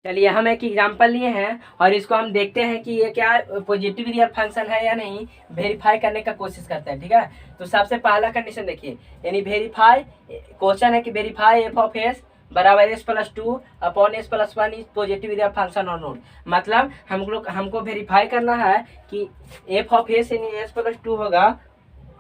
चलिए हम एक एग्जांपल लिए हैं और इसको हम देखते हैं कि ये क्या पॉजिटिव रियल फंक्शन है या नहीं, वेरीफाई करने का कोशिश करते हैं। ठीक है, तो सबसे पहला कंडीशन देखिए, यानी वेरीफाई, क्वेश्चन है कि वेरीफाई एफ ऑफ एस बराबर S plus two upon S plus one is positive real function और नोट। मतलब हमको वेरीफाई करना है कि एफ ऑफ एस यानी एस प्लस टू होगा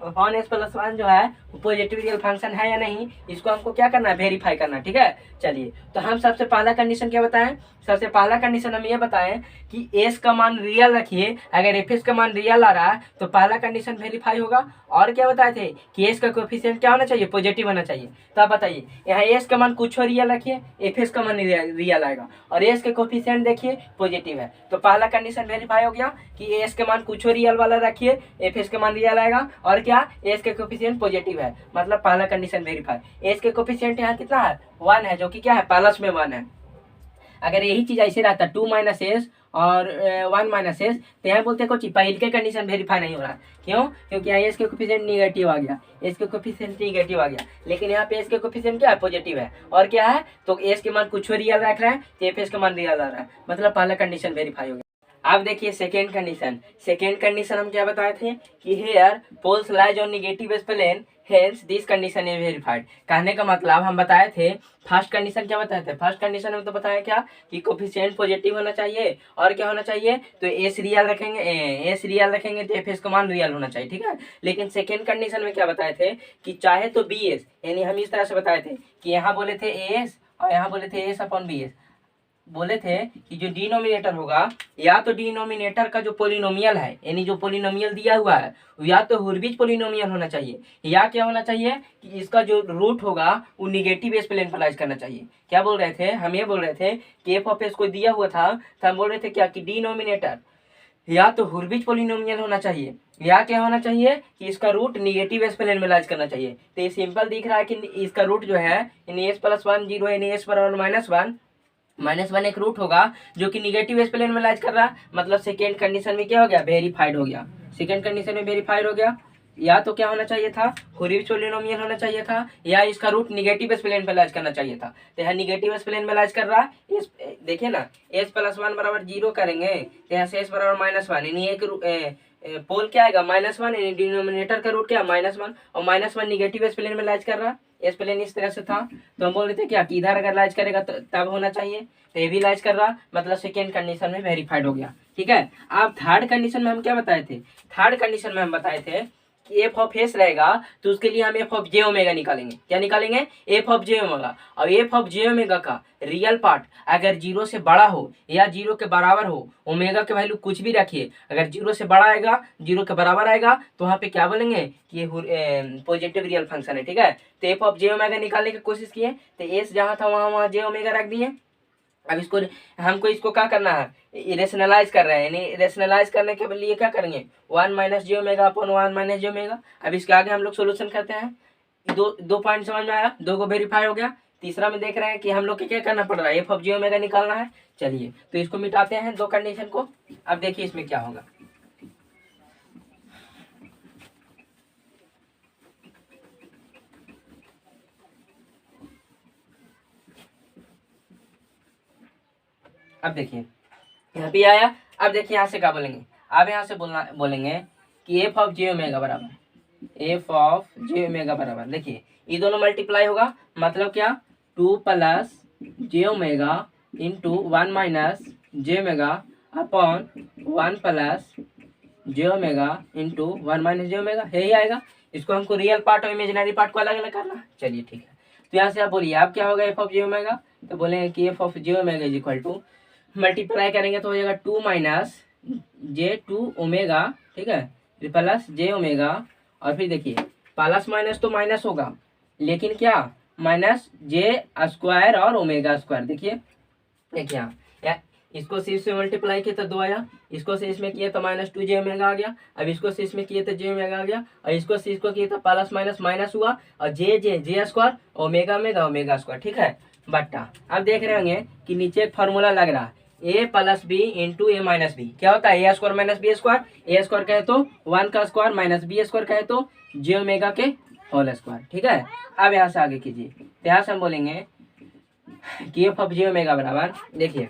अपॉन एस प्लस वन जो है पॉजिटिव रियल फंक्शन है या नहीं, इसको हमको क्या करना है, वेरीफाई करना। ठीक है, चलिए तो हम सबसे पहला कंडीशन क्या बताएं, सबसे पहला कंडीशन हम ये बताएं कि एस का मान रियल रखिए। अगर एफ एस का मान रियल आ रहा है तो पहला कंडीशन वेरीफाई होगा। और क्या बताए थे कि एस का कोएफिशिएंट क्या होना चाहिए, पॉजिटिव होना चाहिए। तो आप बताइए, यहाँ एस का मान कुछ रियल रखिए, एफ एस का मान रियल आएगा और एस के कोएफिशिएंट देखिए पॉजिटिव है, तो पहला कंडीशन वेरीफाई हो गया कि एस के मान कुछ रियल वाला रखिए, एफ एस का मान रियल आएगा और क्या एस के कोएफिशिएंट पॉजिटिव है, मतलब पहला कंडीशन वेरीफाई। एस के कोएफिशिएंट यहाँ कितना है, 1 है, जो कि क्या है, प्लस में 1 है। अगर यही चीज ऐसे रहता 2 माइनस एस और 1 माइनस एस, तो यहाँ बोलते कुछ पहले के कंडीशन वेरीफाई नहीं हो रहा। क्यों? क्योंकि यहाँ एस के कोएफिशिएंट निगेटिव आ गया, एस के कोएफिशिएंट निगेटिव आ गया, लेकिन यहाँ पे एस के कोएफिशिएंट क्या है, पॉजिटिव है। और क्या है, तो एस के मान कुछ रियल रख रहे हैं तो एफ एस का मान रियल आ रहा है, मतलब पहला कंडीशन वेरीफाई हो गया। अब देखिए सेकेंड कंडीशन हम क्या बताए थे कि here poles lies on negative plane, hence this condition is verified. कहने का मतलब हम बताए थे, फर्स्ट कंडीशन क्या बताए थे, फर्स्ट कंडीशन में तो बताया क्या कि कोफिशिएंट पॉजिटिव होना चाहिए और क्या होना चाहिए, तो एस रियल रखेंगे तो एफ एस का मान रियल होना चाहिए। ठीक है, लेकिन सेकेंड कंडीशन में क्या बताए थे कि चाहे तो बी एस, यानी हम इस तरह से बताए थे कि यहाँ बोले थे एस और यहाँ बोले थे एस अपॉन बी एस, बोले थे कि जो डिनोमिनेटर होगा, या तो डिनोमिनेटर का जो पोलिनोमियल है, यानी जो पोलिनोमियल दिया हुआ है, या तो हुर्विच पोलिनोमियल होना चाहिए, या क्या होना चाहिए कि इसका जो रूट होगा वो निगेटिव एक्सप्लेन प्लाइज करना चाहिए। क्या बोल रहे थे, हम ये बोल रहे थे कि एफ ऑफ एस को दिया हुआ था तो हम बोल रहे थे क्या कि डिनोमिनेटर या तो हुर्विच पोलिनोमियल होना चाहिए, या क्या होना चाहिए कि इसका रूट निगेटिव एक्सप्लेन में लाइज करना चाहिए। तो ये सिंपल दिख रहा है कि इसका रूट जो है यानी एस प्लस वन जीरो यानी एस बराबर माइनस वन एक रूट होगा जो कि निगेटिव एक्सप्लेन में लाइज कर रहा है, मतलब सेकेंड कंडीशन में क्या हो गया, वेरीफाइड हो गया। सेकेंड कंडीशन में वेरीफाइड हो गया, या तो क्या होना चाहिए था, हुर्विच पोलिनोमियल होना चाहिए था, या इसका रूट निगेटिव एक्सप्लेन में लाइज करना चाहिए था। तो यहाँ निगेटिव एक्सप्लेन में लाइज कर रहा है, देखिए ना, एस प्लस वन बराबर जीरो करेंगे तो यहाँ से एस बराबर माइनस वन, यानी एक पोल क्या आएगा, माइनस वन, यानी डिनोमिनेटर का रूट क्या, माइनस वन, और माइनस वन निगेटिव एक्सप्लेन में लाइज कर रहा है, एक्सप्लेन इस तरह से था। तो हम बोल रहे थे क्या कि इधर अगर लाइज करेगा तो तब होना चाहिए, तो ये भी लाइज कर रहा, मतलब सेकेंड कंडीशन में वेरीफाइड हो गया। ठीक है, अब थर्ड कंडीशन में हम क्या बताए थे, थर्ड कंडीशन में हम बताए थे कि एफ ऑफ एस रहेगा तो उसके लिए हम एफ ऑफ जे ओमेगा निकालेंगे। क्या निकालेंगे, एफ ऑफ जे ओमेगा। और एफ ऑफ जे ओमेगा का रियल पार्ट अगर जीरो से बड़ा हो या जीरो के बराबर हो, ओमेगा के वैल्यू कुछ भी रखिए, अगर जीरो से बड़ा आएगा, जीरो के बराबर आएगा, तो वहाँ पे क्या बोलेंगे कि ये पॉजिटिव रियल फंक्शन है। ठीक है, तो एफ ऑफ जे ओमेगा निकालने की कोशिश किए, तो एस जहाँ था वहाँ जे ओमेगा रख दिए। अब इसको हमको इसको क्या करना है, रेशनलाइज कर रहे हैं, यानी रेशनलाइज करने के लिए क्या करेंगे, 1 minus J omega upon 1 minus J omega. अब इसके आगे हम लोग सोल्यूशन करते हैं। दो पॉइंट समझ में आया, दो को वेरीफाई हो गया। तीसरा में देख रहे हैं कि हम लोग को क्या करना पड़ रहा है, एफ ऑफ जे ओमेगा निकालना है। चलिए तो इसको मिटाते हैं दो कंडीशन को। अब देखिए इसमें क्या होगा, अब देखिए यहाँ पे आया। अब देखिए यहाँ से क्या बोलेंगे, अब यहाँ से बोलेंगे कि एफ ऑफ जे ओमेगा बराबर, एफ ऑफ जे ओमेगा बराबर, देखिए ये दोनों मल्टीप्लाई होगा, मतलब क्या, 2 प्लस जे omega into 1 minus J omega upon 1 plus जे omega into 1 minus J omega, यही आएगा। इसको हमको रियल पार्ट और इमेजिनरी पार्ट को अलग अलग करना है। चलिए ठीक है, तो यहाँ से आप बोलिए आप क्या होगा एफ ऑफ जे ओमेगा, तो बोलेंगे कि F of J omega is equal to, multiply करेंगे तो हो जाएगा 2 माइनस जे टू ओमेगा, ठीक है, प्लस जे ओमेगा, और फिर देखिए प्लस माइनस तो माइनस होगा, लेकिन क्या माइनस जे स्क्वायर और ओमेगा स्क्वायर। देखिए यहाँ इसको से इसमें मल्टीप्लाई किया तो 2 आया, इसको से इसमें किया तो माइनस 2 जे ओमेगा आ गया, अब इसको से इसमें किया तो जे ओमेगा आ गया, और इसको से इसको किया तो प्लस माइनस माइनस हुआ, और J square omega omega square. ठीक है, बट्टा। अब देख रहे होंगे कि नीचे एक फार्मूला लग रहा है, ए प्लस बी इंटू ए माइनस बी। क्या होता है, ए स्क्वायर माइनस बी स्क्वायर, ए स्क्वायर कहे तो 1 का स्क्वायर माइनस बी स्क्वायर कहे तो जे ओमेगा के होल स्क्वायर। ठीक है, अब यहाँ से आगे कीजिए, यहाँ से हम बोलेंगे कि एफ ऑफ जे ओमेगा बराबर, देखिए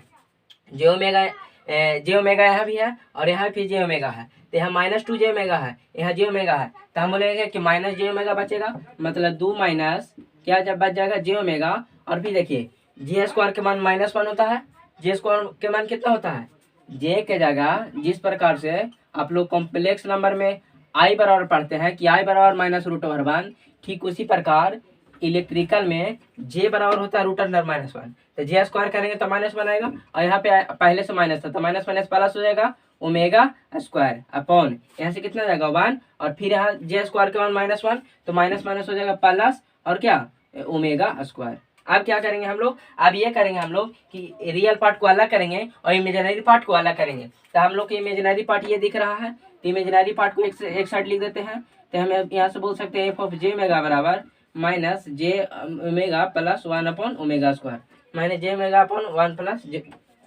जे ओमेगा यहाँ भी है और यहाँ भी जे ओमेगा है, तो यहाँ -2 जे ओमेगा है, यहाँ जे ओमेगा है, तो हम बोलेंगे कि माइनस जे ओमेगा बचेगा, मतलब 2 माइनस क्या जब बच जाएगा जे ओमेगा। और फिर देखिए जे स्क्वायर के मान -1 होता है, जे स्क्वायर के मान कितना होता है, जे के जगह जिस प्रकार से आप लोग कॉम्प्लेक्स नंबर में आई बराबर पढ़ते हैं कि आई बराबर -√1, ठीक उसी प्रकार इलेक्ट्रिकल में जे बराबर होता है √1, तो जे स्क्वायर करेंगे तो -1 आएगा, और यहाँ पे पहले से माइनस था तो माइनस माइनस प्लस हो जाएगा ओमेगा स्क्वायर अपॉन यहाँ से कितना जाएगा 1, और फिर यहाँ जे स्क्वायर के मान -1 तो माइनस माइनस हो जाएगा प्लस और क्या ओमेगा स्क्वायर। अब क्या करेंगे हम लोग, अब ये करेंगे हम लोग कि रियल पार्ट को अलग करेंगे और इमेजिनरी पार्ट को अलग करेंगे। तो हम लोग के इमेजिनरी पार्ट ये दिख रहा है, तो इमेजिनरी पार्ट को एक साइड लिख देते हैं, तो हम यहाँ से बोल सकते हैं एफ ऑफ जे ओमेगा बराबर minus J omega plus 1 upon omega square, minus J omega upon 1 plus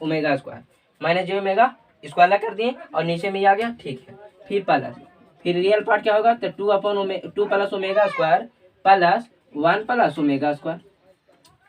omega square, minus J omega इसको अलग कर दिए और नीचे में आ गया, ठीक है। फिर प्लस, फिर रियल पार्ट क्या होगा, तो 2 plus omega square plus 1 plus omega square.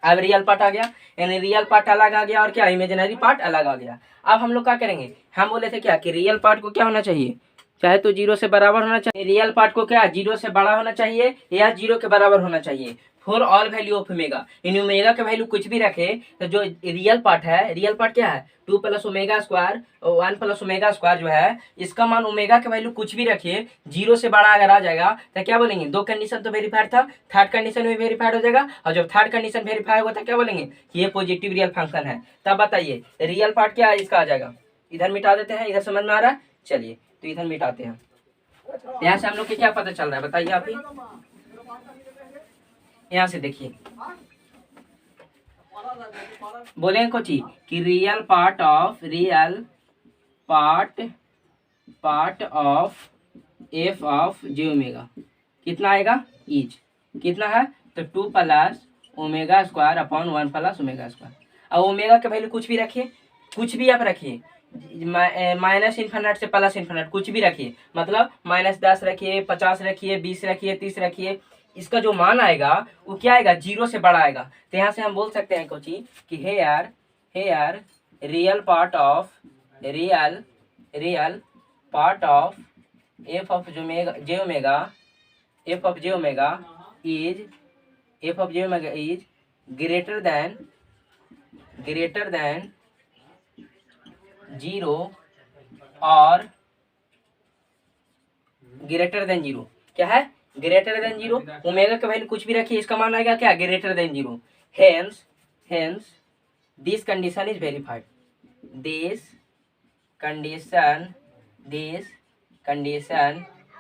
अब रियल पार्ट आ गया, यानी रियल पार्ट अलग आ गया और क्या इमेजिनरी पार्ट अलग आ गया। अब हम लोग क्या करेंगे, हम बोले थे क्या कि रियल पार्ट को क्या होना चाहिए, चाहे तो 0 से बराबर होना चाहिए, रियल पार्ट को क्या 0 से बड़ा होना चाहिए या 0 के बराबर होना चाहिए for all value of omega. In omega का वैल्यू कुछ भी रखे तो जो रियल पार्ट है, रियल पार्ट क्या है 2 प्लस ओमेगा स्क्वायर और 1 प्लस ओमेगा स्क्वायर जो है, इसका मान ओमेगा का वैल्यू कुछ भी रखिए 0 से बड़ा अगर आ जाएगा तो क्या बोलेंगे, 2 कंडीशन तो वेरीफाइड था, थर्ड कंडीशन भी वेरीफाइड हो जाएगा, और जब थर्ड कंडीशन वेरीफाई होगा तो क्या बोलेंगे कि ये पॉजिटिव रियल फंक्शन है। तब बताइए रियल पार्ट क्या है, इसका आ जाएगा, इधर मिटा देते हैं, इधर समझ में आ रहा है, चलिए तो इधर मिटाते हैं। यहाँ से हम लोग को क्या पता चल रहा है बताइए आप ही, यहाँ से देखिए बोलेंगे कुछ कि real part of F of J omega कितना आएगा, इज कितना है तो 2 plus omega square upon 1 plus omega square. अब ओमेगा का वैल्यू कुछ भी रखिए, कुछ भी आप रखिए, माइनस इन्फिनिट से प्लस इन्फिनिट कुछ भी रखिए, मतलब -10 रखिए, 50 रखिए, 20 रखिए, 30 रखिए, इसका जो मान आएगा वो क्या आएगा 0 से बड़ा आएगा। तो यहाँ से हम बोल सकते हैं कुछ कि here real part of F of J omega is greater than 0 और ग्रेटर देन 0, क्या है ग्रेटर देन 0, ओमेगा का वैल्यू कुछ भी रखिए, इसका मान आएगा क्या greater than 0। Hence this condition is verified, this condition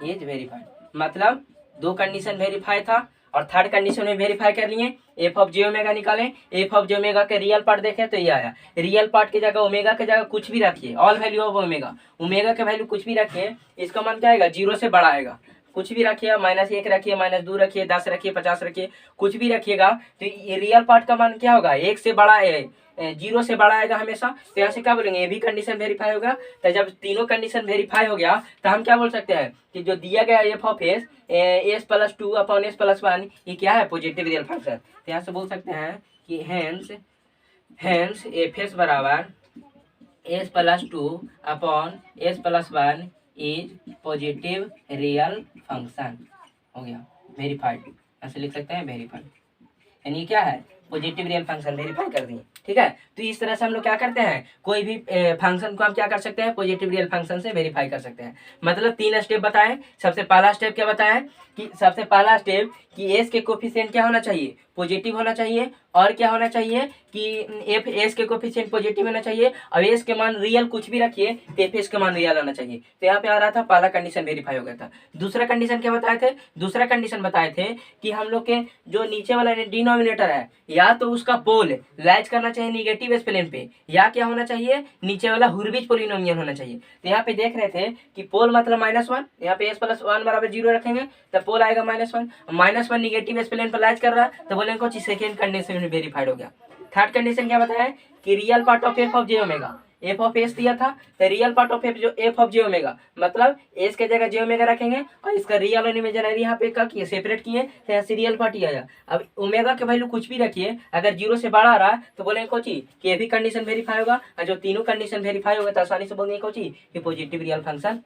is verified, मतलब 2 कंडीशन वेरीफाई था और थर्ड कंडीशन में वेरीफाई कर लिए, एफ ऑफ जे ओमेगा निकालें, एफ ऑफ जे ओमेगा के रियल पार्ट देखें तो ये आया, रियल पार्ट की जगह ओमेगा की जगह कुछ भी रखिए, ऑल वैल्यू ऑफ ओमेगा के वैल्यू कुछ भी रखिए, इसका मान क्या आएगा 0 से बड़ा आएगा, कुछ भी रखिए, -1 रखिए, -2 रखिए, 10 रखिए, 50 रखिए, कुछ भी रखिएगा तो ये रियल पार्ट का मान क्या होगा 1 से बड़ा है, 0 से बड़ा आएगा हमेशा। तो यहाँ से क्या बोलेंगे ये भी कंडीशन वेरीफाई होगा। तो जब तीनों कंडीशन वेरीफाई हो गया तो हम क्या बोल सकते हैं कि जो दिया गया F of S plus 2 upon S plus 1 ये क्या है पॉजिटिव रियल फंक्शन। तो यहाँ से बोल सकते हैं कि हेंस एफ एस बराबर S plus 2 upon S plus 1 is positive real function. हो गया वेरीफाइड, ऐसे लिख सकते हैं वेरीफाइड, यानी क्या है पॉजिटिव रियल फंक्शन वेरीफाई कर दिए। ठीक है, तो इस तरह से हम लोग क्या करते हैं कोई भी फंक्शन को हम क्या कर सकते हैं पॉजिटिव रियल फंक्शन से वेरीफाई कर सकते हैं। मतलब 3 स्टेप बताएं। सबसे पहला स्टेप क्या बताएं कि सबसे पहला स्टेप कि एस के कोफिशिएंट क्या होना चाहिए पॉजिटिव होना चाहिए, और क्या होना चाहिए कि एफ एस के कोफिशिएंट पॉजिटिव होना चाहिए, और एस के मान रियल कुछ भी रखिए तो एफ एस के मान रियल आना चाहिए। तो यहाँ पे आ रहा था पहला कंडीशन वेरीफाई हो गया था। दूसरा कंडीशन क्या बताए थे, दूसरा कंडीशन बताए थे कि हम लोग के जो नीचे वाला डिनोमिनेटर है या तो उसका पोल लाइज करना चाहिए निगेटिव स्पेलिंग पे, या क्या होना चाहिए नीचे वाला हुर्विज पोलिनोमियल होना चाहिए। तो यहाँ पे देख रहे थे कि पोल मतलब -1, यहाँ पे एस प्लस 1 बराबर 0 रखेंगे तो पोल आएगा -1 निगेटिव स्पेलिंग पर लाइज कर रहा है तो बोलेंगे कुछ सेकेंड कंडीशन वेरीफाइड हो गया। थर्ड कंडीशन क्या बताया कि real part of F of J omega, F of S दिया था, तो रियल पार्ट ऑफ एफ जो एफ ऑफ जे ओमेगा, मतलब एस के जगह जे ओमेगा रखेंगे और इसका रियल और इमेजिनरी यहाँ पे क्या किए, सेपरेट किए, तो यहाँ से रियल पार्ट ही आया। अब ओमेगा के वैल्यू कुछ भी रखिए, अगर 0 से बड़ा आ रहा है तो बोलेंगे कोची कि ये भी कंडीशन वेरीफाई होगा, और जो तीनों कंडीशन वेरीफाई होगा तो आसानी से बोलेंगे कोची कि पॉजिटिव रियल फंक्शन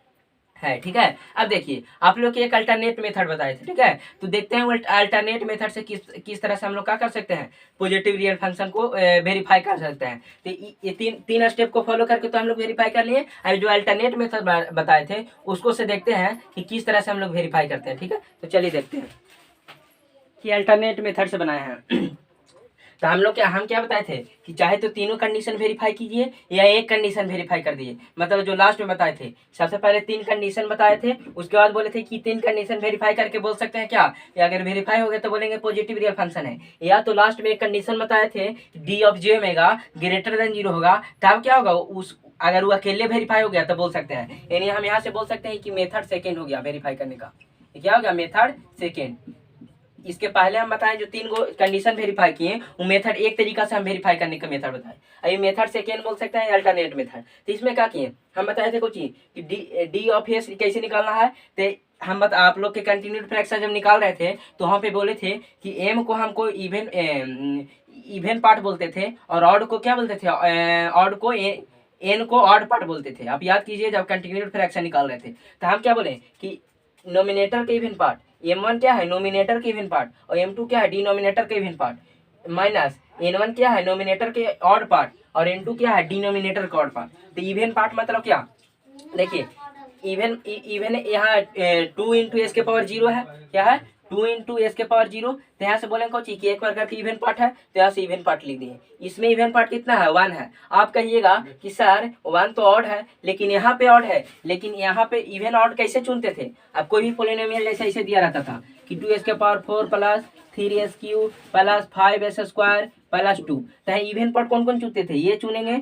है। ठीक है, अब देखिए आप लोग एक अल्टरनेट मेथड बताए थे। ठीक है, तो देखते हैं वो अल्टरनेट मेथड से किस तरह से हम लोग क्या कर सकते हैं, पॉजिटिव रियल फंक्शन को वेरीफाई कर सकते हैं। तो ये तीन स्टेप को फॉलो करके तो हम लोग वेरीफाई कर लिए। अब जो अल्टरनेट मेथड बताए थे उसको से देखते हैं कि किस तरह से हम लोग वेरीफाई करते हैं। ठीक है, तो चलिए देखते हैं कि अल्टरनेट मेथड से बनाए हैं। तो हम क्या बताए थे कि चाहे तो तीनों कंडीशन वेरीफाई कीजिए या एक कंडीशन वेरीफाई कर दिए। मतलब जो लास्ट में बताए थे, सबसे पहले 3 कंडीशन बताए थे, उसके बाद बोले थे कि 3 कंडीशन वेरीफाई करके बोल सकते हैं क्या, या अगर वेरीफाई हो गया तो बोलेंगे पॉजिटिव रियल फंक्शन है। या तो लास्ट में एक कंडीशन बताए थे D of J omega greater than 0 होगा, तब क्या होगा, उस अगर वो अकेले वेरीफाई हो गया तो बोल सकते हैं। यानी हम यहाँ से बोल सकते हैं कि मेथड सेकेंड हो गया वेरीफाई करने का। क्या हो गया, मेथड सेकेंड। इसके पहले हम बताएं जो 3 गो कंडीशन वेरीफाई किए वो मेथड एक तरीका से हम वेरीफाई करने का मेथड बताए। अभी मेथड सेकेंड बोल सकते हैं अल्टरनेट मेथड। तो इसमें क्या किए, हम बताए थे कुछ कि डी ऑफ एस कैसे निकालना है। तो हम आप लोग के कंटिन्यूड फ्रैक्शन जब निकाल रहे थे तो वहाँ पे बोले थे कि एम को हमको इवन पार्ट बोलते थे और ऑड को क्या बोलते थे, ऑड को एन को ऑड पार्ट बोलते थे। आप याद कीजिए जब कंटिन्यूड फ्रैक्शन निकाल रहे थे तो हम क्या बोले कि नोमिनेटर के इवन पार्ट m1 क्या है, नोमिनेटर के इवन पार्ट, और m2 क्या है, डिनोमिनेटर के इवन पार्ट, माइनस n1 क्या है, नोमिनेटर के ऑड पार्ट, और n2 क्या है, डिनोमिनेटर का ऑड पार्ट। तो इवन पार्ट मतलब क्या, देखिए इवन यहाँ 2 इंटू एस के पावर 0 है, क्या है 2 इंटू एस के पावर 0। तो यहाँ से बोलेंगे कोची कि एक बार करके इवन पार्ट है, तो यहाँ से इवन पार्ट लिख दिए। इसमें इवन पार्ट कितना है, 1 है। आप कहिएगा कि सर 1 तो ऑड है, लेकिन यहाँ पे ऑड है, लेकिन यहाँ पे इवन ऑड कैसे चुनते थे, अब कोई भी पोलिनोमियल जैसे ऐसे दिया रहता था कि 2s के power 4 plus 3s Q plus 5s square plus 2। तो इवन पार्ट कौन कौन चुनते थे, ये चुनेंगे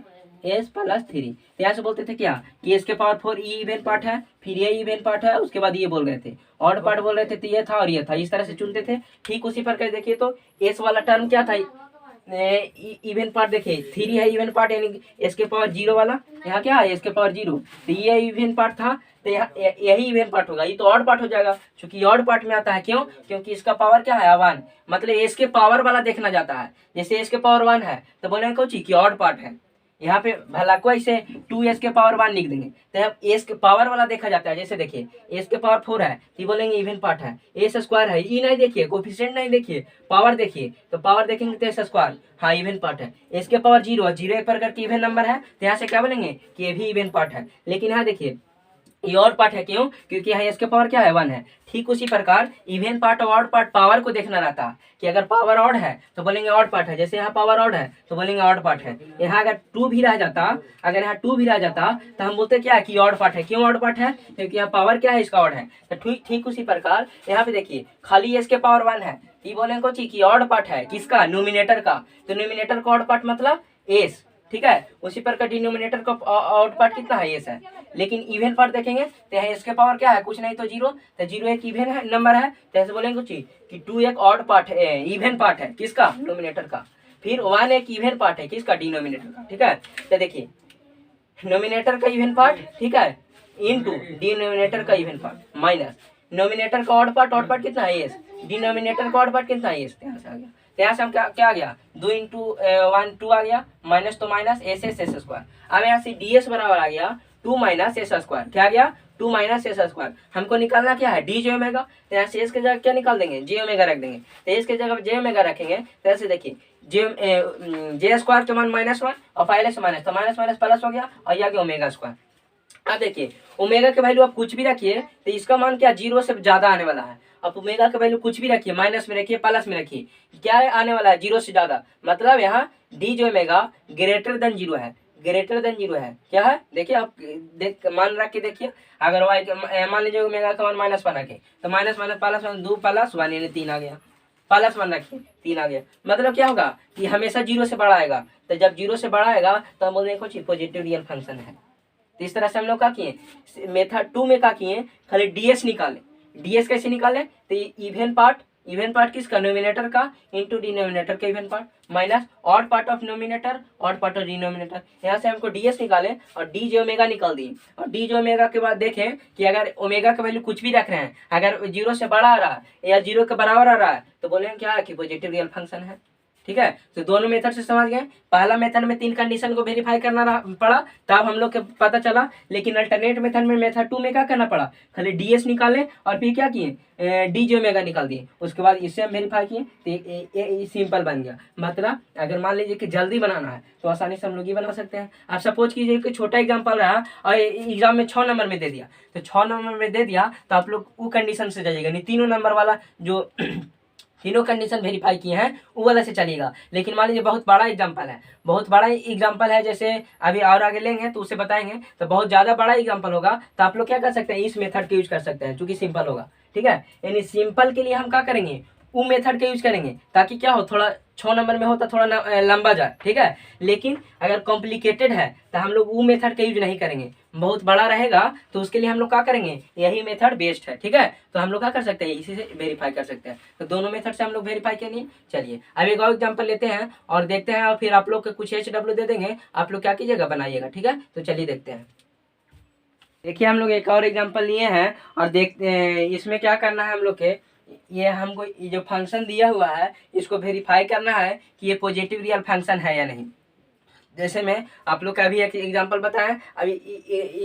s प्लस 3। यहाँ से बोलते थे क्या कि s के पावर 4 ई इवन पार्ट है, फिर ये इवन पार्ट है, उसके बाद ये बोल रहे थे ऑड पार्ट बोल रहे थे, तो ये था और ये था, इस तरह से चुनते थे। ठीक उसी प्रकार देखिए तो s वाला टर्म क्या था, इवन पार्ट देखिए 3 है इवन पार्ट, यानी s के पावर 0 वाला, यहाँ क्या है s के पावर 0, तो ये इवन पार्ट था, तो यहाँ यही इवन पार्ट होगा, ये तो ऑड पार्ट हो जाएगा क्योंकि ऑड पार्ट में आता है। क्यों, क्योंकि इसका पावर क्या है 1, मतलब s के पावर वाला देखना जाता है। जैसे s के पावर 1 है तो बोलेंगे कोची कि ऑड पार्ट है, यहाँ पे भला को ऐसे 2s के पावर 1 लिख देंगे, तो अब s के पावर वाला देखा जाता है। जैसे देखिए s के पावर 4 है तो बोलेंगे इवन पार्ट है, s स्क्वायर है, ई नहीं देखिए, कोफिशिएंट नहीं देखिए, पावर देखिए, तो पावर देखेंगे तो s स्क्वायर, हाँ इवन पार्ट है। s के पावर 0 है, 0 एक प्रकार की इवन नंबर है, तो यहाँ से क्या बोलेंगे कि ये भी इवन पार्ट है। लेकिन यहाँ देखिए ये ऑड पार्ट है, क्यों, क्योंकि यहाँ इसके पावर क्या है 1 है। ठीक उसी प्रकार इवन पार्ट और ऑड पार्ट पावर को देखना रहता है कि अगर पावर ऑड है तो बोलेंगे ऑड पार्ट है, जैसे यहाँ पावर ऑड है तो बोलेंगे ऑड पार्ट है। यहाँ अगर 2 भी रह जाता, अगर यहाँ 2 भी रह जाता तो हम बोलते क्या कि ऑड पार्ट है। क्यों ऑड पार्ट है, क्योंकि यहाँ पावर क्या है इसका ऑड है। तो ठीक उसी प्रकार यहाँ पे देखिए खाली एस के पावर 1 है, ये बोलेंगे कुछ कि ऑड पार्ट है किसका, नोमिनेटर का, तो नोमिनेटर का ऑड पार्ट मतलब एस। ठीक है, उसी प्रकार डिनोमिनेटर का ऑड पार्ट कितना है, एस है। लेकिन इवन पार्ट देखेंगे तो यहाँ इसके पावर क्या है, कुछ नहीं तो 0, तो 0 एक इवन है नंबर है, तो ऐसे बोलेंगे कुछ कि 2 एक ऑड पार्ट है, इवन पार्ट है किसका, नोमिनेटर का, फिर 1 एक इवन पार्ट है किसका, डिनोमिनेटर का। ठीक है, तो देखिए नोमिनेटर का इवन पार्ट, ठीक है, इनटू डिनोमिनेटर का इवन पार्ट माइनस नोमिनेटर का ऑड पार्ट कितना है एस, डिनोमिनेटर का ऑड पार्ट कितना है एस। यहाँ से आ गया, यहाँ से हम क्या आ गया 2 इंटू 1 2 आ गया, माइनस तो माइनस एस स्क्वायर। अब यहाँ से डी एस बराबर आ गया 2 माइनस एस स्क्वायर, क्या आ गया 2 माइनस एस स्क्वायर। हमको निकालना क्या है, डी जे ओमेगा, तो यहाँ से एस के जगह क्या निकाल देंगे, जे ओमेगा रख देंगे। तो एस के जगह जे ओमेगा रखेंगे तो ऐसे देखिए जे स्क्वायर के मान -1 और पहले से माइनस, तो माइनस माइनस प्लस हो गया और यह आ गया ओमेगा स्क्वायर। अब देखिए ओमेगा के वैल्यू आप कुछ भी रखिए तो इसका मान क्या 0 से ज्यादा आने वाला है। अब ओमेगा का वैल्यू कुछ भी रखिए, माइनस में रखिए प्लस में रखिए, क्या है आने वाला है 0 से ज्यादा, मतलब यहाँ डी जो ओमेगा ग्रेटर देन 0 है, ग्रेटर देन 0 है। क्या है देखिए, आप मान रख के देखिए, अगर वाई मान लीजिए ओमेगा का मान -1 रखे तो माइनस माइनस प्लस 2 प्लस 1 यानी 3 आ गया, प्लस 1 रखिए 3 आ गया। मतलब क्या होगा कि हमेशा 0 से बड़ा आएगा, तो जब 0 से बड़ा आएगा तो हम बोल देंगे कुछ पॉजिटिव रियल फंक्शन है। तो इस तरह से हम लोग क्या किए, मेथड 2 में क्या किए, खाली डीएस निकाले। डीएस कैसे निकाले, तो इवन पार्ट इवन पार्ट किसका, नोमिनेटर का, इंटू डिनोमिनेटर का even part, minus odd part of nominator odd part of denominator. यहाँ से हमको ds निकाले और डी जे ओमेगा निकाल दिए, और डी जे ओमेगा के बाद देखें कि अगर ओमेगा का वैल्यू कुछ भी रख रहे हैं, अगर 0 से बड़ा आ रहा है या 0 के बराबर आ रहा है तो बोलेंगे क्या कि पॉजिटिव रियल फंक्शन है। ठीक है, तो दोनों मेथड से समझ गए। पहला मेथड में 3 कंडीशन को वेरीफाई करना पड़ा, तब हम लोग के पता चला। लेकिन अल्टरनेट मेथड में मेथड 2 में क्या करना पड़ा, खाली ds निकाले और फिर क्या किए, डी जे ओमेगा निकाल दिए, उसके बाद इससे हम वेरीफाई किए तो ये सिंपल बन गया। मतलब अगर मान लीजिए कि जल्दी बनाना है तो आसानी से हम लोग ये बना सकते हैं। आप सपोज कीजिए कि छोटा एग्जाम्पल रहा और एग्जाम में 6 नंबर में दे दिया, तो 6 नंबर में दे दिया तो आप लोग वो कंडीशन से जाइएगा, नहीं 3 नंबर वाला जो तीनों कंडीशन वेरीफाई किए हैं वो वाला से चलेगा। लेकिन मान लीजिए बहुत बड़ा एग्जांपल है, बहुत बड़ा एग्जांपल है, जैसे अभी और आगे लेंगे तो उसे बताएंगे, तो बहुत ज़्यादा बड़ा एग्जांपल होगा तो आप लोग क्या कर सकते हैं, इस मेथड का यूज कर सकते हैं क्योंकि सिंपल होगा। ठीक है, यानी सिंपल के लिए हम क्या करेंगे, वो मेथड का यूज करेंगे ताकि क्या हो, थोड़ा 6 नंबर में हो तो थोड़ा लंबा जाए। ठीक है, लेकिन अगर कॉम्प्लिकेटेड है तो हम लोग वो मेथड का यूज नहीं करेंगे, बहुत बड़ा रहेगा तो उसके लिए हम लोग क्या करेंगे, यही मेथड बेस्ट है। ठीक है, तो हम लोग क्या कर सकते हैं, इसी से वेरीफाई कर सकते हैं। तो दोनों मेथड से हम लोग वेरीफाई के लिए चलिए अब एक और एग्जाम्पल लेते हैं और देखते हैं, और फिर आप लोग के कुछ HW दे देंगे, आप लोग क्या कीजिएगा, बनाइएगा। ठीक है, तो चलिए देखते हैं। देखिए हम लोग एक और एग्जाम्पल लिए हैं और देखते हैं इसमें क्या करना है हम लोग के, ये हमको ये जो फंक्शन दिया हुआ है इसको वेरीफाई करना है कि ये पॉजिटिव रियल फंक्शन है या नहीं। जैसे मैं आप लोग का अभी एक एग्जांपल बताया, अभी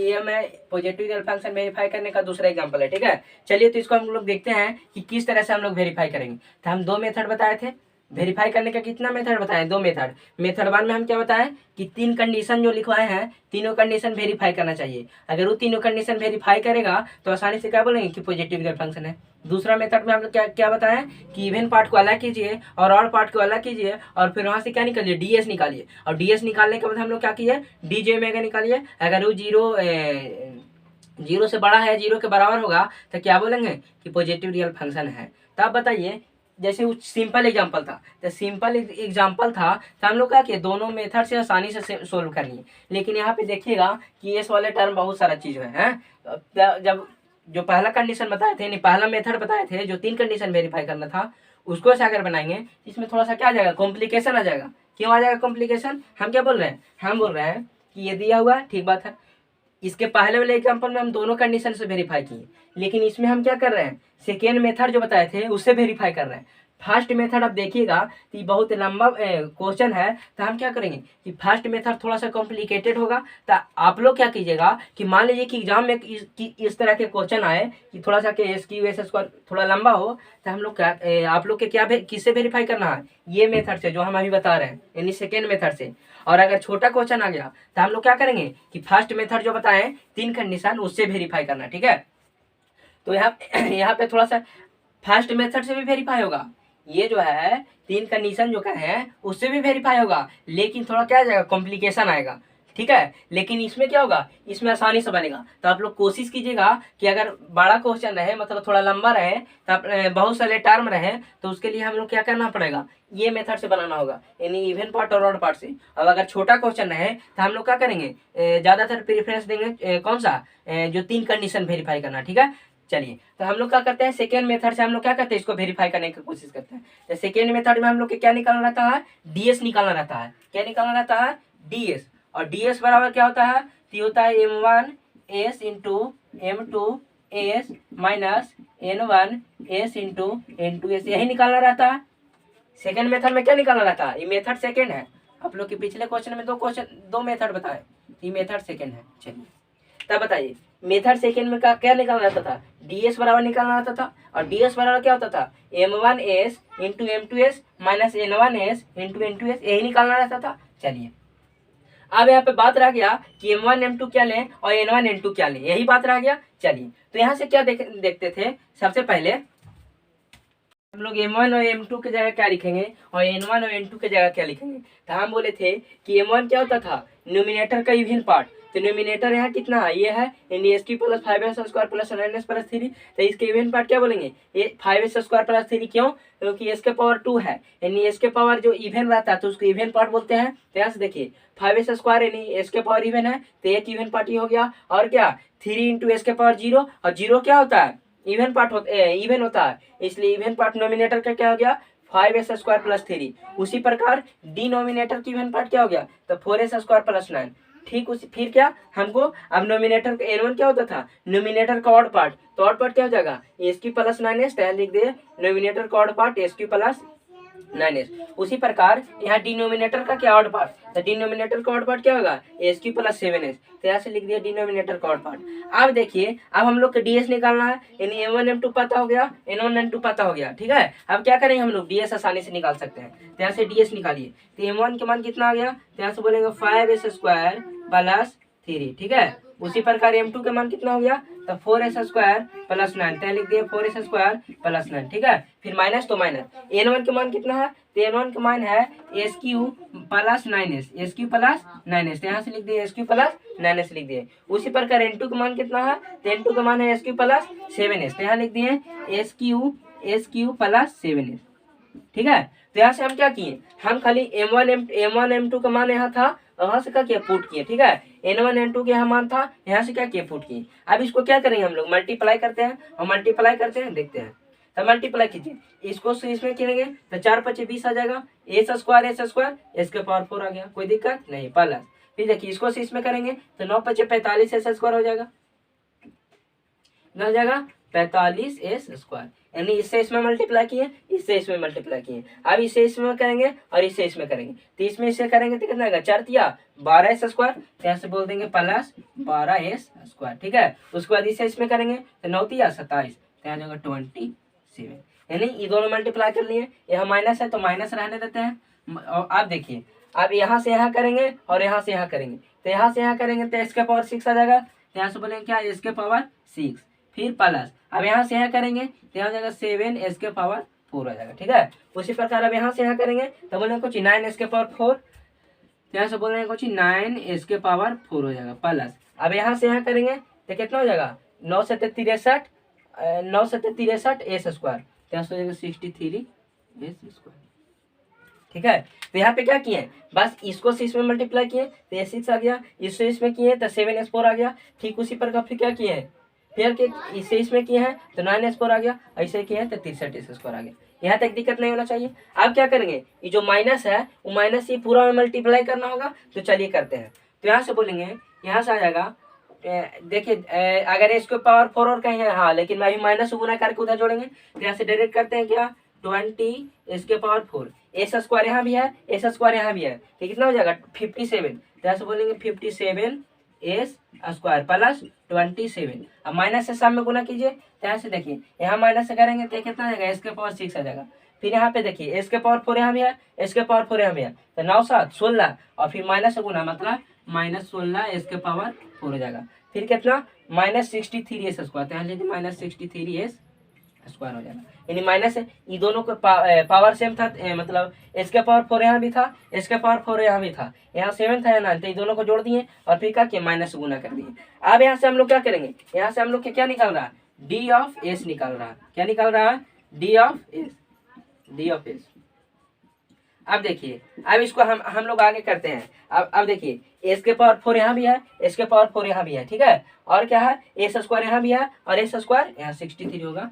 ये मैं पॉजिटिव रियल फंक्शन वेरीफाई करने का दूसरा एग्जांपल है। ठीक है, चलिए तो इसको हम लोग देखते हैं कि किस तरह से हम लोग वेरीफाई करेंगे। तो हम 2 मेथड बताए थे वेरीफाई करने का, कितना मेथड बताएं, 2 मेथड। मेथड 1 में हम क्या बताएं कि 3 कंडीशन जो लिखवाए हैं, तीनों कंडीशन वेरीफाई करना चाहिए। अगर वो तीनों कंडीशन वेरीफाई करेगा तो आसानी से क्या बोलेंगे कि पॉजिटिव रियल फंक्शन है। दूसरा मेथड में हम लोग क्या क्या बताएं कि इवन पार्ट को अलग कीजिए और ऑड पार्ट को अलग कीजिए और फिर वहां से क्या निकालिए, ds निकालिए, और ds निकालने के बाद हम लोग क्या कीजिए, डी जे ओमेगा निकालिए। अगर वो 0 से बड़ा है, 0 के बराबर होगा तो क्या बोलेंगे कि पॉजिटिव रियल फंक्शन है। तो आप बताइए, जैसे वो सिंपल एग्जांपल था, तो सिंपल एग्जांपल था तो हम लोग क्या किए, दोनों मेथड से आसानी से सोल्व कर लिए। लेकिन यहाँ पे देखिएगा कि इस वाले टर्म बहुत सारा चीज है। जब जो पहला कंडीशन बताए थे, नहीं पहला मेथड बताए थे जो 3 कंडीशन वेरीफाई करना था, उसको से अगर बनाएंगे इसमें थोड़ा सा क्या आ जाएगा, कॉम्प्लिकेशन आ जाएगा। क्यों आ जाएगा कॉम्प्लिकेशन, हम क्या बोल रहे हैं, हम बोल रहे हैं कि ये दिया हुआ है, ठीक बात है, इसके पहले वाले एग्जांपल में हम दोनों कंडीशन से वेरीफाई किए, लेकिन इसमें हम क्या कर रहे हैं, सेकेंड मेथड जो बताए थे उससे वेरीफाई कर रहे हैं। फर्स्ट मेथड आप देखिएगा तो ये बहुत लंबा क्वेश्चन है, तो हम क्या करेंगे कि फर्स्ट मेथड थोड़ा सा कॉम्प्लिकेटेड होगा। तो आप लोग क्या कीजिएगा कि मान लीजिए कि एग्जाम में इस तरह के क्वेश्चन आए कि थोड़ा सा के SQ थोड़ा लंबा हो, तो हम लोग क्या आप लोग के क्या किससे वेरीफाई करना है, ये मेथड से जो हम अभी बता रहे हैं, यानी सेकेंड मेथड से। और अगर छोटा क्वेश्चन आ गया तो हम लोग क्या करेंगे कि फर्स्ट मेथड जो बताएं 3 कंडीशन उससे वेरीफाई करना। ठीक है, तो यहाँ पे थोड़ा सा फर्स्ट मेथड से भी वेरीफाई होगा, ये जो है 3 कंडीशन जो का है उससे भी वेरीफाई होगा, लेकिन थोड़ा क्या आ जाएगा, कॉम्प्लिकेशन आएगा। ठीक है, लेकिन इसमें क्या होगा, इसमें आसानी से बनेगा। तो आप लोग कोशिश कीजिएगा कि अगर बड़ा क्वेश्चन रहे, मतलब थोड़ा लंबा रहे, तो बहुत सारे टर्म रहे, तो उसके लिए हम लोग क्या करना पड़ेगा, ये मेथड से बनाना होगा, यानी इवन पार्ट और ऑड पार्ट से। अब अगर छोटा क्वेश्चन रहे तो हम लोग क्या करेंगे, ज़्यादातर प्रेफरेंस देंगे कौन सा, जो 3 कंडीशन वेरीफाई करना। ठीक है, चलिए तो हम लोग क्या करते हैं, सेकेंड मेथड से हम लोग क्या करते हैं, इसको वेरीफाई करने की कोशिश करते हैं। तो सेकेंड मेथड में हम लोग के क्या निकालना रहता है, ds निकालना रहता है। क्या निकालना रहता है, ds, और ds बराबर क्या होता है, तो होता है m1s into m2s minus n1s into n2s, यही निकालना रहता है। सेकेंड मेथड में क्या निकालना रहता है, ये मेथड सेकेंड है। आप लोग के पिछले क्वेश्चन में 2 मेथड बताए, ये मेथड सेकेंड है। चलिए तब बताइए, मेथड सेकेंड में क्या निकालना रहता था, ds बराबर निकालना रहता था, और ds बराबर क्या होता था, m1s into m2s minus n1s into n2s, यही निकालना रहता था। चलिए अब यहाँ पे बात रह गया कि m1 m2 क्या लें और n1 n2 क्या लें, यही बात रह गया। चलिए तो यहाँ से क्या देखते थे, सबसे पहले हम लोग m1 और m2 की जगह क्या लिखेंगे और n1 और n2 की जगह क्या लिखेंगे। तो हम बोले थे कि m1 क्या होता था, न्यूमिनेटर का इवन पार्ट, तो न्यूमिनेटर यहाँ कितना है, ये है यानी SQ plus 5s² plus 9s plus 3, तो इसके इवन पार्ट क्या बोलेंगे, ये 5s² प्लस 3, क्यों, क्योंकि s के पावर 2 है, यानी s के पावर जो इवन रहता है तो उसको इवन पार्ट बोलते हैं। तो यहाँ से देखिए 5s² यानी s के पावर इवन है, तो एक इवन पार्ट ही हो गया, और क्या 3 इंटू s के पावर 0, और 0 क्या होता है, इवन पार्ट इवन होता है, इसलिए इवन पार्ट नोमिनेटर का क्या हो गया 5s² प्लस 3। उसी प्रकार डिनोमिनेटर की इवन पार्ट क्या हो गया तो 4s² प्लस 9। ठीक उसी फिर क्या हमको अब नोमिनेटर का n1 क्या होता था नोमिनेटर का ऑड पार्ट, तो ऑड पार्ट क्या हो जाएगा s³ प्लस 9s, तो लिख दे नोमिनेटर का odd part s³ plus 9s। उसी प्रकार यहाँ डिनोमिनेटर का क्या ऑड पार्ट, तो डिनोमिनेटर का ऑड पार्ट क्या होगा s³ प्लस 7s, तो यहाँ से लिख दिया डिनोमिनेटर का ऑड पार्ट। अब देखिए अब हम लोग को ds निकालना है, यानी m1 m2 पता हो गया, n1 n2 पता हो गया। ठीक है, अब क्या करेंगे हम लोग ds आसानी से निकाल सकते हैं, तो यहाँ से ds निकालिए, तो m1 के मान कितना आ गया, तो यहाँ से बोलेंगे 5s² प्लस 3। ठीक है, उसी प्रकार m2 के मान कितना हो गया तो 4s² प्लस 9, तो लिख दिए 4s² प्लस 9। ठीक है, फिर माइनस तो माइनस n1 के मान कितना है, तो n1 का मान है s³ plus 9s, s³ plus 9s, तो यहाँ से लिख दिए s³ प्लस 9s लिख दिए। उसी प्रकार n2 का मान कितना है, तो n2 का मान है s³ प्लस 7s, तो यहाँ लिख दिए s³ प्लस 7s। ठीक है, तो यहाँ से हम क्या किए, हम खाली m1 m2 का मान यहाँ था, वहां से क्या किया पुट किए। ठीक है, n1 n2 के यहाँ मान था, यहाँ से क्या किया पुट किए। अब इसको क्या करेंगे हम लोग मल्टीप्लाई करते हैं, और मल्टीप्लाई करते हैं देखते हैं, तो मल्टीप्लाई कीजिए इसको से इसमें करेंगे तो 4 × 5 = 20 आ जाएगा, s² इसके पावर 4 आ गया, कोई दिक्कत नहीं प्लस। फिर देखिए इसको से इसमें करेंगे तो 9 × 5 = 45 s² हो जाएगा, हो जाएगा 45s², यानी इससे इसमें मल्टीप्लाई किए, इससे इसमें मल्टीप्लाई किए। अब इससे इसमें करेंगे और इससे इसमें करेंगे, तो इसमें इससे करेंगे तो कितना आएगा 4 × 3 = 12s², यहाँ से बोल देंगे प्लस 12s²। ठीक है, उसके बाद इससे इसमें करेंगे तो 9 × 3 = 27, तो यहाँ जाएगा 27, यानी ये दोनों मल्टीप्लाई कर लिए। यहाँ माइनस है तो माइनस रहने देते हैं। और आप देखिए अब यहाँ से यहाँ करेंगे और यहाँ से यहाँ करेंगे, तो यहाँ से यहाँ करेंगे तो s के पावर 6 आ जाएगा, तो यहाँ से बोलेंगे क्या s के पावर 6, फिर प्लस अब यहाँ से यहाँ करेंगे तो यहाँ जाएगा 7s के पावर 4 आ जाएगा। ठीक है, उसी प्रकार अब यहाँ से यहाँ करेंगे तो बोलेंगे कुछ 9s के पावर 4, तो यहाँ से बोल रहे हैं कुछ 9s के पावर 4 हो जाएगा प्लस। अब यहाँ से यहाँ करेंगे तो कितना हो जाएगा 9 × 7 = 63, 9 × 7 = 63 s², तो यहाँ से हो जाएगा 63s²। ठीक है, तो यहाँ पे क्या किए बस इसको से इसमें मल्टीप्लाई किए तो ये 6 आ गया, इससे इसमें किए तो 7s4 आ गया। ठीक उसी प्रकार फिर क्या किए हैं, फिर के इससे इसमें किए हैं तो 9s4 आ गया, ऐसे किए हैं तो 63s² आ गया। यहाँ तक दिक्कत नहीं होना चाहिए। अब क्या करेंगे ये जो माइनस है वो माइनस ये पूरा में मल्टीप्लाई करना होगा, तो चलिए करते हैं। तो यहाँ से बोलेंगे यहाँ से आ जाएगा देखिए अगर इसको पावर 4 और कहीं है हाँ, लेकिन मैं अभी माइनस से गुना करके उधर जोड़ेंगे, तो यहाँ से डायरेक्ट करते हैं क्या 20 इसके पावर 4, s² यहाँ भी है s² यहाँ भी है, तो कितना हो जाएगा 57, तो यहाँ से बोलेंगे 57s² प्लस 27। अब माइनस से सामने गुना कीजिए, तो यहाँ से देखिए यहाँ माइनस से करेंगे तो कितना आ जाएगा s के पावर 6 आ जाएगा। फिर यहाँ पे देखिए s के पावर 4 यहाँ भी है, s के पावर 4 यहाँ भी है, तो 9 × 7 = 16 और फिर माइनस से गुना मतलब -16 s के पावर 4 हो जाएगा। फिर कितना -63s², तो यहाँ लेते -63s² हो जाएगा, यानी माइनस ये दोनों को पावर सेम था, मतलब s के पावर 4 यहाँ भी था, s के पावर 4 यहाँ भी था, यहाँ 7 था या 9, तो ये दोनों को जोड़ दिए और फिर क्या किया माइनस गुना कर दिए। अब यहाँ से हम लोग क्या करेंगे, यहाँ से हम लोग क्या निकाल रहा है d(s) निकाल रहा है, क्या निकाल रहा है d(s). अब देखिए अब इसको हम लोग आगे करते हैं। अब देखिए s के पावर 4 यहाँ भी है, s के पावर 4 यहाँ भी है। ठीक है, और क्या है s² यहाँ भी है और s² यहाँ 63 होगा,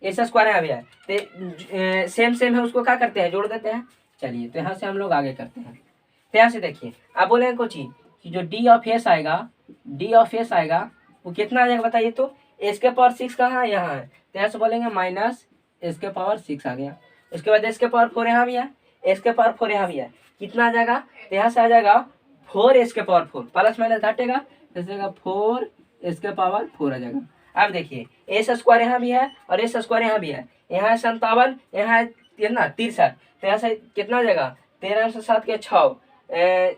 s² यहाँ भी है, तो सेम है उसको क्या करते हैं जोड़ देते हैं। चलिए तो यहाँ से हम लोग आगे करते हैं। तो यहाँ से देखिए अब बोलेंगे कुछ कि जो d(s) आएगा वो कितना आ जाएगा बताइए, तो s के पावर 6 कहाँ है यहाँ है, तो यहाँ से बोलेंगे -s के पावर 6 आ गया। उसके बाद s के पावर 4 यहाँ भी है, s के पावर 4 यहाँ भी है, कितना आ जाएगा, तो यहाँ से आ जाएगा 4s के पावर 4, प्लस माइनस घटेगा तो जाएगा 4s के पावर 4 आ जाएगा। अब देखिए s² यहाँ भी है और s² यहाँ भी है, यहाँ है 57, यहाँ है कितना 63, तो यहाँ से कितना आ जाएगा 13 से 7 के 6,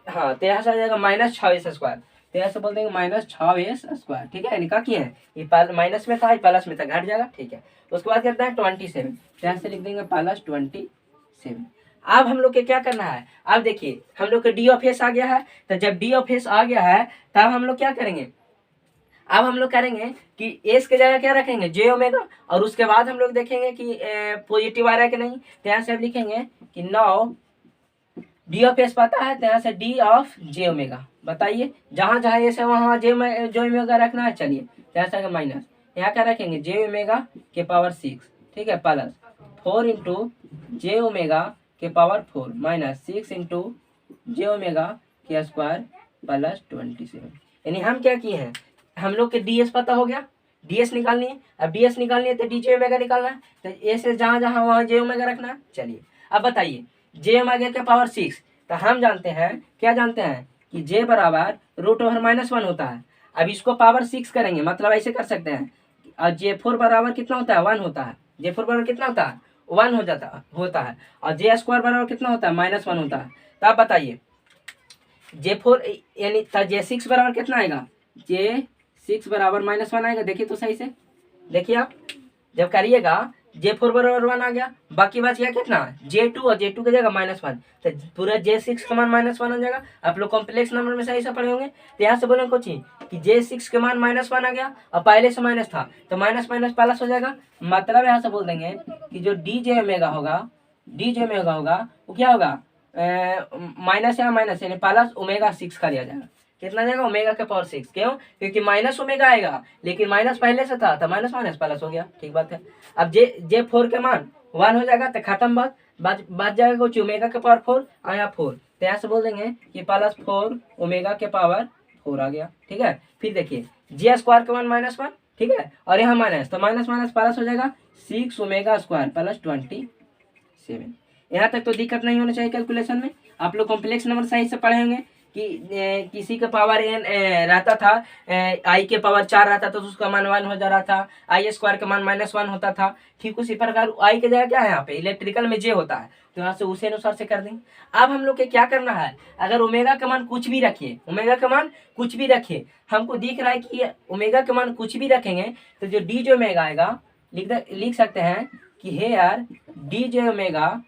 हाँ तो यहाँ से आ जाएगा -6s², तो यहाँ से बोल देंगे -6s²। ठीक है, निकाल किए हैं ये माइनस में था प्लस में था, घट जाएगा। ठीक है, उसके बाद कहता है 27, तो यहाँ से लिख देंगे +27। अब हम लोग के क्या करना है, अब देखिए हम लोग के d(s) आ गया है, तो जब d(s) आ गया है तब हम लोग क्या करेंगे, अब हम लोग करेंगे कि s के जगह क्या रखेंगे j⍵, और उसके बाद हम लोग देखेंगे कि पॉजिटिव आ रहा है कि नहीं, तो यहाँ से हम लिखेंगे कि नाउ d(s) पता है, तो यहाँ से d(j⍵) बताइए, जहाँ जहाँ s है वहाँ j⍵ रखना है। चलिए तो यहाँ से आएगा माइनस, यहाँ क्या रखेंगे जे ओमेगा के पावर 6, ठीक है, प्लस 4 इंटू जे ओमेगा के पावर 4 माइनस 6 इंटू जे ओमेगा के स्क्वायर प्लस 27। यानी हम क्या किए हैं, हम लोग के डी एस पता हो गया, डी एस निकालनी है। अब डी एस निकालनी है तो डी जे ओमेगा निकालना है, तो ए से जहाँ जहाँ वहाँ जे ओमेगा रखना है। चलिए अब बताइए, जे ओमेगा के पावर 6, तो हम जानते हैं, क्या जानते हैं कि जे बराबर √(-1) होता है। अब इसको पावर 6 करेंगे, मतलब ऐसे कर सकते हैं, और J4 बराबर कितना होता है, 1 होता है। J4 बराबर कितना होता है, 1 होता है, और जे स्क्वायर बराबर कितना होता है, -1 होता है। तो आप बताइए J4 यानी J6 बराबर कितना आएगा, J6 बराबर -1 आएगा। देखिए तो सही से, देखिए आप जब करिएगा J4 बराबर 1 आ गया, बाकी बच गया कितना, J2, और J2 की जगह -1, तो पूरा J6 का मान -1 हो जाएगा। आप लोग कॉम्प्लेक्स नंबर में सही से पढ़े होंगे, तो यहाँ से बोलेंगे कुछ कि J6 के मान -1 आ गया, और पहले से माइनस था, तो माइनस माइनस प्लस हो जाएगा। मतलब यहाँ से बोल देंगे कि जो डी जे ओमेगा होगा वो क्या होगा, माइनस या माइनस यानी प्लस ω6 का लिया जाएगा। कितना जाएगा, ओमेगा के पावर 6। क्यों, क्योंकि माइनस ओमेगा आएगा, लेकिन माइनस पहले से था, तो माइनस माइनस प्लस हो गया, ठीक बात है। अब J4 के मान 1 हो जाएगा, तो खत्म बात, बच जाएगा कुछ ओमेगा के पावर 4 आया 4, तो यहाँ से बोल देंगे कि +4 ओमेगा के पावर 4 आ गया, ठीक है। फिर देखिए जे स्क्वायर के मान -1, ठीक है, और यहाँ माइनस, तो माइनस माइनस प्लस हो जाएगा 6 ओमेगा स्क्वायर प्लस 27। यहाँ तक तो दिक्कत नहीं होनी चाहिए कैलकुलेशन में। आप लोग कॉम्प्लेक्स नंबर सही से पढ़े होंगे कि किसी का पावर n रहता था, i के पावर 4 रहता था, तो उसका मान 1 हो जा रहा था, i स्क्वायर का मान -1 होता था। ठीक उसी प्रकार i की जगह क्या है, यहाँ पे इलेक्ट्रिकल में j होता है, तो यहाँ से उसी अनुसार से कर देंगे। अब हम लोग के क्या करना है, अगर ओमेगा का मान कुछ भी रखिए, ओमेगा का मान कुछ भी रखिए, हमको दिख रहा है कि ओमेगा का मान कुछ भी रखेंगे, तो जो डी जे ओमेगा आएगा, लिख सकते हैं कि हे यार D J omega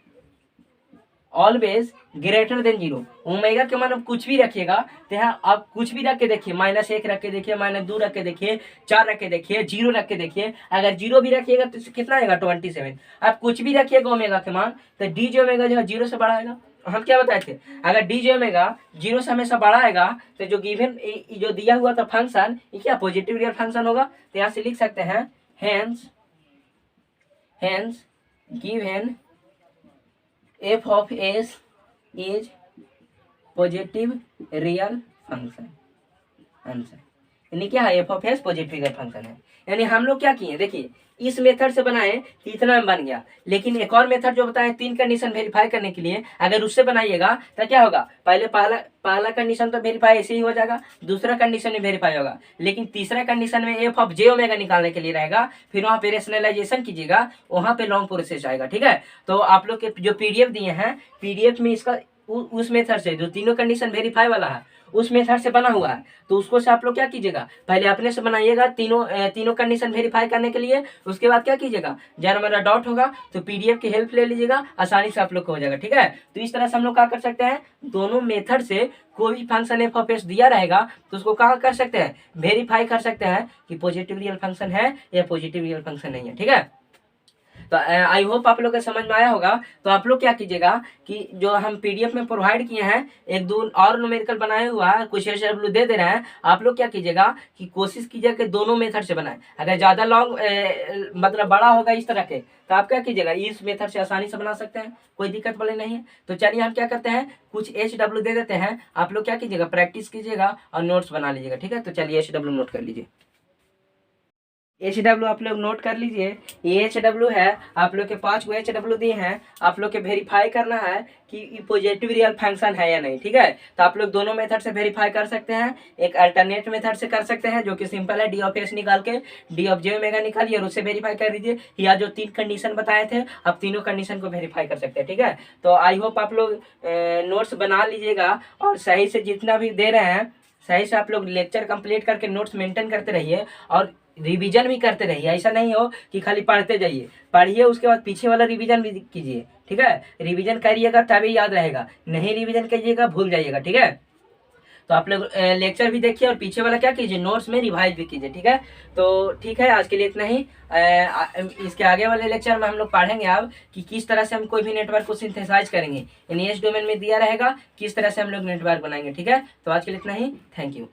always greater than 0। Omega के मान अब कुछ भी रखिएगा, तो यहाँ आप कुछ भी रख के देखिए, -1 रख के देखिए, -2 रख के देखिए, 4 रख के देखिए, 0 रख के देखिए। अगर 0 भी रखिएगा तो कितना आएगा, 27। आप कुछ भी रखिएगा ओमेगा के मान, तो डी जे ओमेगा जो है 0 से बड़ा आएगा। हम क्या बताए थे, अगर डी जे ओमेगा 0 से हमेशा बड़ा आएगा, तो जो गिवन जो दिया हुआ था फंक्शन, ये क्या पॉजिटिव रियल फंक्शन होगा। तो यहाँ से लिख सकते हैं hence given f of s is positive real function. Answer यानी क्या है, f of s positive real function है। यानी हम लोग क्या किए, देखिए इस मेथड से बनाए कि इतना में बन गया, लेकिन एक और मेथड जो बताए 3 कंडीशन वेरीफाई करने के लिए, अगर उससे बनाइएगा तो क्या होगा, पहले पहला कंडीशन तो वेरीफाई ऐसे ही हो जाएगा, दूसरा कंडीशन में वेरीफाई होगा, लेकिन तीसरा कंडीशन में f ऑफ j ओमेगा निकालने के लिए रहेगा, फिर वहाँ पे रेशनलाइजेशन कीजिएगा, वहाँ पे लॉन्ग प्रोसेस आएगा, ठीक है। तो आप लोग के जो पीडीएफ दिए हैं, पीडीएफ में इसका उस मेथड से जो तीनों कंडीशन वेरीफाई वाला है, उस मेथड से बना हुआ है, तो उसको से आप लोग क्या कीजिएगा, पहले अपने से बनाइएगा तीनों कंडीशन वेरीफाई करने के लिए। उसके बाद क्या कीजिएगा, जब हमारा डाउट होगा तो पीडीएफ की हेल्प ले लीजिएगा, आसानी से आप लोग को हो जाएगा, ठीक है। तो इस तरह से हम लोग क्या कर सकते हैं, दोनों मेथड से कोई भी फंक्शन एफ ऑफ एस दिया रहेगा तो उसको क्या कर सकते हैं, वेरीफाई कर सकते हैं कि पॉजिटिव रियल फंक्शन है या पॉजिटिव रियल फंक्शन नहीं है, ठीक है। तो आई होप आप लोग को समझ में आया होगा। तो आप लोग क्या कीजिएगा कि जो हम पीडीएफ में प्रोवाइड किए हैं, 1-2 और न्यूमेरिकल बनाए हुआ है, कुछ HW दे रहे हैं, आप लोग क्या कीजिएगा कि कोशिश कीजिएगा कि दोनों मेथड से बनाएं। अगर ज़्यादा लॉन्ग मतलब बड़ा होगा इस तरह के, तो आप क्या कीजिएगा, इस मेथड से आसानी से बना सकते हैं, कोई दिक्कत वाली नहीं है। तो चलिए हम क्या करते हैं, कुछ HW दे देते हैं, आप लोग क्या कीजिएगा, प्रैक्टिस कीजिएगा और नोट्स बना लीजिएगा, ठीक है। तो चलिए HW नोट कर लीजिए, HW आप लोग नोट कर लीजिए। ये HW है, आप लोग के 5 गो HW दिए हैं, आप लोग के वेरीफाई करना है कि पॉजिटिव रियल फंक्शन है या नहीं, ठीक है। तो आप लोग दोनों मेथड से वेरीफाई कर सकते हैं, एक अल्टरनेट मेथड से कर सकते हैं जो कि सिंपल है, डी ऑफ एस निकाल के डी ऑफ जे ओमेगा निकालिए और उससे वेरीफाई कर दीजिए, या जो 3 कंडीशन बताए थे आप तीनों कंडीशन को वेरीफाई कर सकते हैं, ठीक है। तो आई होप आप लोग नोट्स बना लीजिएगा और सही से जितना भी दे रहे हैं सही से आप लोग लेक्चर कंप्लीट करके नोट्स मेंटेन करते रहिए और रिवीजन भी करते रहिए। ऐसा नहीं हो कि खाली पढ़ते जाइए, पढ़िए उसके बाद पीछे वाला रिवीजन भी कीजिए, ठीक है। रिवीजन करिएगा तभी याद रहेगा, नहीं रिवीजन कीजिएगा भूल जाइएगा, ठीक है। तो आप लोग लेक्चर भी देखिए और पीछे वाला क्या कीजिए, नोट्स में रिवाइज भी कीजिए, ठीक है। तो ठीक है, आज के लिए इतना ही। इसके आगे वाले लेक्चर में हम लोग पढ़ेंगे अब कि किस तरह से हम कोई भी नेटवर्क को सिंथेसाइज करेंगे, यानी एस डोमेन में दिया रहेगा किस तरह से हम लोग नेटवर्क बनाएंगे, ठीक है। तो आज के लिए इतना ही, थैंक यू।